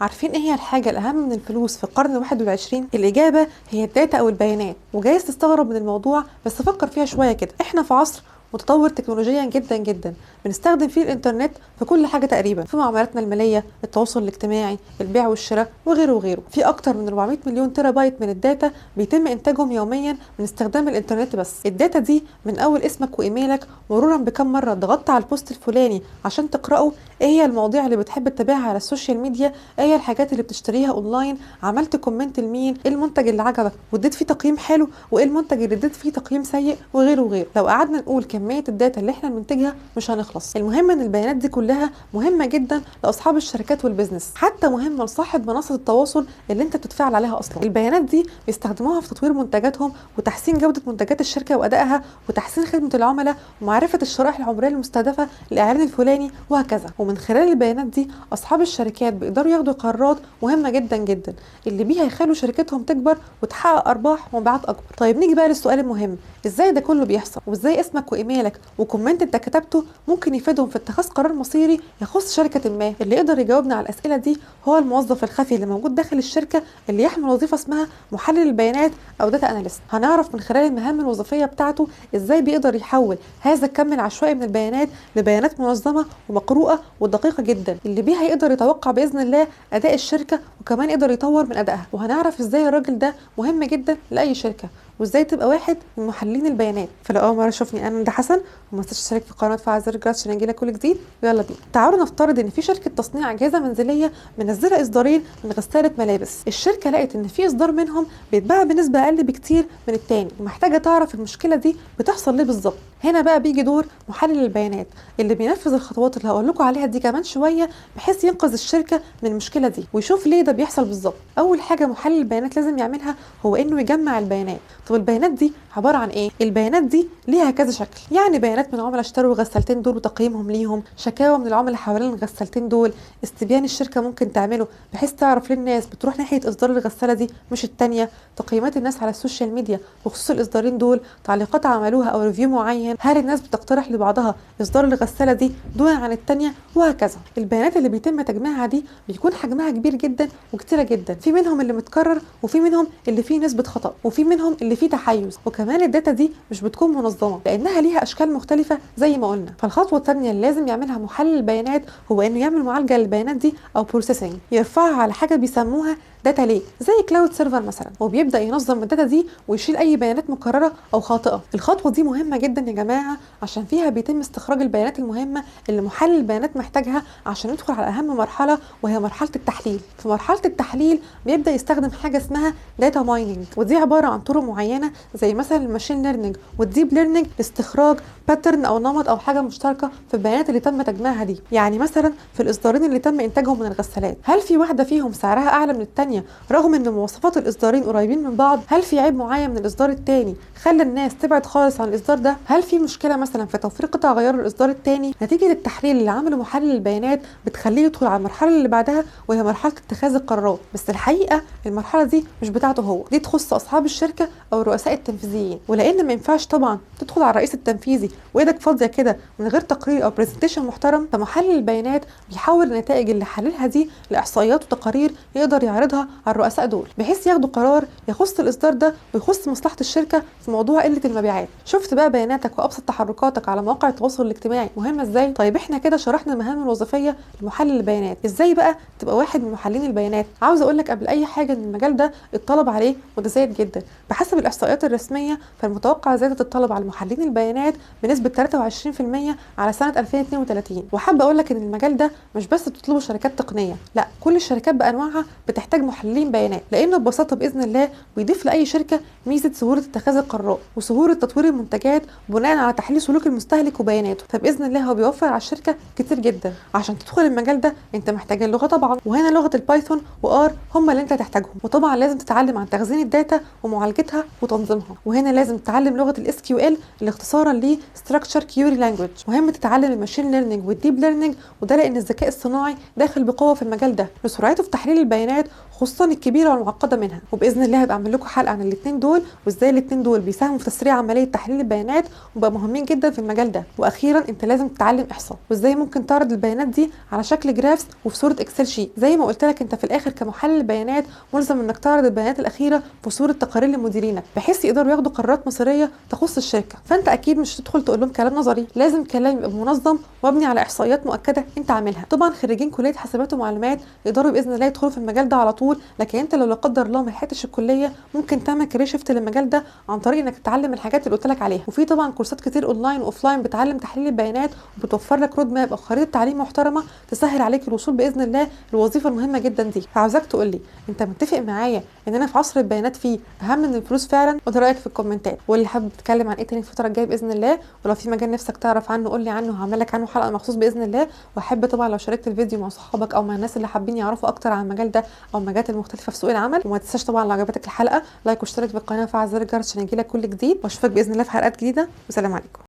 عارفين ايه هي الحاجة الأهم من الفلوس في القرن ال21؟ الإجابة هي الداتا أو البيانات. وجايز تستغرب من الموضوع، بس فكر فيها شوية كده. احنا في عصر متطور تكنولوجيا جدا جدا، بنستخدم فيه الانترنت في كل حاجة تقريبا، في معاملاتنا المالية، التواصل الاجتماعي، البيع والشراء وغيره وغيره. في أكتر من 400 مليون تيرا بايت من الداتا بيتم إنتاجهم يوميا من استخدام الانترنت بس. الداتا دي من أول اسمك وإيميلك، مرورا بكم مرة ضغطت على البوست الفلاني عشان تقرأه، ايه هي المواضيع اللي بتحب تتابعها على السوشيال ميديا، ايه هي الحاجات اللي بتشتريها اونلاين، عملت كومنت لمين، ايه المنتج اللي عجبك واديت فيه تقييم حلو، وايه المنتج اللي اديت فيه تقييم سيء، وغيره وغيره. لو قعدنا نقول كميه الداتا اللي احنا بننتجها مش هنخلص. المهم ان البيانات دي كلها مهمه جدا لاصحاب الشركات والبيزنس، حتى مهمه لصاحب منصه التواصل اللي انت بتتفاعل عليها اصلا. البيانات دي بيستخدموها في تطوير منتجاتهم وتحسين جوده منتجات الشركه وادائها وتحسين خدمه العملاء ومعرفه الشرائح العمريه المستهدفه للاعلان الفلاني وهكذا. ومن خلال البيانات دي اصحاب الشركات بيقدروا ياخدوا قرارات مهمه جدا جدا، اللي بيها يخلوا شركتهم تكبر وتحقق ارباح ومبيعات اكبر. طيب نيجي بقى للسؤال المهم، ازاي ده كله بيحصل؟ وازاي اسمك وايميلك وكومنت انت كتبته ممكن يفيدهم في اتخاذ قرار مصيري يخص شركه ما؟ اللي يقدر يجاوبنا على الاسئله دي هو الموظف الخفي اللي موجود داخل الشركه، اللي يحمل وظيفه اسمها محلل البيانات او داتا اناليست. هنعرف من خلال المهام الوظيفيه بتاعته ازاي بيقدر يحول هذا الكم العشوائي من البيانات لبيانات منظمه ومقروءه ودقيقه جدا، اللي بيها يقدر يتوقع باذن الله اداء الشركه وكمان يقدر يطور من ادائها. وهنعرف ازاي الراجل ده مهم جدا لاي شركه، وازاي تبقى واحد من محللين البيانات. فلو اول مره تشوفني انا ده حسن، وما تنساش تشترك في القناه وتفعل زر الجرس عشان يجيلك كل جديد. يلا بينا. تعالوا نفترض ان في شركه تصنيع اجهزه منزليه منزله اصدارين من غساله ملابس. الشركه لقت ان في اصدار منهم بيتباع بنسبه اقل بكتير من التاني، ومحتاجه تعرف المشكله دي بتحصل ليه بالظبط. هنا بقى بيجي دور محلل البيانات اللي بينفذ الخطوات اللي هقول لكم عليها دي كمان شويه، بحيث ينقذ الشركه من المشكله دي ويشوف ليه ده بيحصل بالظبط. اول حاجه محلل البيانات لازم يعملها هو انه يجمع البيانات. طب البيانات دي عباره عن ايه؟ البيانات دي ليها كذا شكل، يعني بيانات من عملاء اشتروا الغسالتين دول وتقييمهم ليهم، شكاوى من العملاء حوالين الغسالتين دول، استبيان الشركه ممكن تعمله بحيث تعرف ليه الناس بتروح ناحيه اصدار الغساله دي مش الثانيه، تقييمات الناس على السوشيال ميديا بخصوص الاصدارين دول، تعليقات عملوها او ريفيو معين، هل الناس بتقترح لبعضها اصدار الغساله دي دون عن الثانيه، وهكذا. البيانات اللي بيتم تجميعها دي بيكون حجمها كبير جدا وكتيره جدا، في منهم اللي متكرر وفي منهم اللي فيه نسبه خطا وفي منهم اللي فيه تحيز. وكمان الداتا دي مش بتكون منظمه لانها ليها اشكال مختلفه زي ما قلنا. فالخطوه الثانيه اللي لازم يعملها محلل البيانات هو انه يعمل معالجه للبيانات دي او بروسيسنج، يرفعها على حاجه بيسموها داتا ليك زي كلاود سيرفر مثلا، وبيبدا ينظم الداتا دي ويشيل اي بيانات مكرره او خاطئه. الخطوه دي مهمه جدا يا جماعه، عشان فيها بيتم استخراج البيانات المهمه اللي محلل البيانات محتاجها عشان يدخل على اهم مرحله، وهي مرحله التحليل. في مرحله التحليل بيبدا يستخدم حاجه اسمها داتا مايننج، ودي عباره عن طرق معينه زي مثلا الماشين ليرنينج والديب ليرنينج لاستخراج باترن او نمط او حاجه مشتركه في البيانات اللي تم تجميعها دي. يعني مثلا في الاصدارين اللي تم انتاجهم من الغسالات، هل في واحده فيهم سعرها اعلى من الثانيه رغم ان مواصفات الاصدارين قريبين من بعض؟ هل في عيب معين من الاصدار الثاني خلى الناس تبعد خالص عن الاصدار ده؟ هل في مشكله مثلا في توفير قطع غيار الاصدار الثاني؟ نتيجه التحليل اللي عمله محلل البيانات بتخليه يدخل على المرحله اللي بعدها، وهي مرحله اتخاذ القرارات. بس الحقيقه المرحله دي مش بتاعته هو، دي تخص اصحاب الشركه او الرؤساء التنفيذيين. ولان ما ينفعش طبعا تدخل على الرئيس التنفيذي وايدك فاضيه كده من غير تقرير او برزنتيشن محترم، فمحلل البيانات بيحول النتائج اللي حللها دي لاحصائيات وتقارير يقدر يعرضها على الرؤساء دول، بحيث ياخدوا قرار يخص الاصدار ده ويخص مصلحه الشركه في موضوع قله المبيعات. شفت بقى بياناتك وابسط تحركاتك على مواقع التواصل الاجتماعي مهمه ازاي؟ طيب احنا كده شرحنا المهام الوظيفيه لمحلل البيانات. ازاي بقى تبقى واحد من محللين البيانات؟ عاوز اقول لك قبل اي حاجه ان المجال ده الطلب عليه متزايد جدا. بحسب الاحصائيات الرسميه فالمتوقع زياده الطلب على محللين البيانات بنسبه 23% على سنه 2032. وحابه اقول لك ان المجال ده مش بس بتطلبه شركات تقنيه، لا، كل الشركات بانواعها بتحتاج محللين بيانات، لانه ببساطه باذن الله بيضيف لاي شركه ميزه سهوله اتخاذ القرارات وسهوله تطوير المنتجات بناء على تحليل سلوك المستهلك وبياناته. فباذن الله هو بيوفر على الشركه كتير جدا. عشان تدخل المجال ده انت محتاج اللغه طبعا، وهنا لغه البايثون وار هم اللي انت هتحتاجهم. وطبعا لازم تتعلم عن تخزين الداتا ومعالجتها وتنظيمها، وهنا لازم تتعلم لغه الاس كيو ال اللي اختصارا ليه ستراكشر كيوري لانجويج. مهم تتعلم الماشين ليرنينج والديب ليرنينج، وده لان الذكاء الصناعي داخل بقوه في المجال ده لسرعته في تحليل البيانات، خصوصا الكبيره والمعقده منها. وباذن الله هبقى اعمل لكم حلقه عن الاثنين دول وازاي الاثنين دول بيساهموا في تسريع عمليه تحليل البيانات وبقى مهمين جدا في المجال ده. واخيرا انت لازم تتعلم احصاء وازاي ممكن تعرض البيانات دي على شكل جرافس وفي صوره اكسل شيت. زي ما قلت لك انت في الاخر كمحلل بيانات ملزم انك تعرض البيانات الاخيره في صوره تقارير لمديرينك بحيث يقدروا ياخدوا قرارات مصيريه تخص الشركه. فانت اكيد مش هتدخل تقول لهم كلام نظري، لازم كلام يبقى منظم ومبني على احصائيات مؤكده انت عاملها. طبعا خريجين كليه حاسبات ومعلومات يقدروا باذن الله يدخلوا في المجال ده على طول، لكن انت لو لا قدر الله ما لحقتش الكليه ممكن تعمل كارير شيفت للمجال ده عن طريق انك تتعلم الحاجات اللي قلت لك عليها. وفي طبعا كورسات كتير اونلاين واوفلاين بتعلم تحليل البيانات وبتوفر لك رود ماب او خريطه تعليم محترمه تسهل عليك الوصول باذن الله للوظيفه المهمه جدا دي. فعاوزاك تقول لي انت متفق معايا ان انا في عصر البيانات فيه اهم من الفلوس فعلا؟ قول رايك في الكومنتات، واللي حابب تتكلم عن ايه تاني الفتره الجايه باذن الله، ولو في مجال نفسك تعرف عنه قول لي عنه هعمل لك عنه حلقه مخصوص باذن الله. واحب طبعا لو شاركت الفيديو مع صحابك او مع الناس اللي حابين يعرفوا اكتر عن المجال ده او المجالات المختلفه في سوق العمل. وما تنساش طبعا لو عجبتك الحلقه لايك واشترك بالقناه وفعل زر الجرس عشان يجيلك كل جديد، واشوفك باذن الله في حلقات جديده. وسلام عليكم.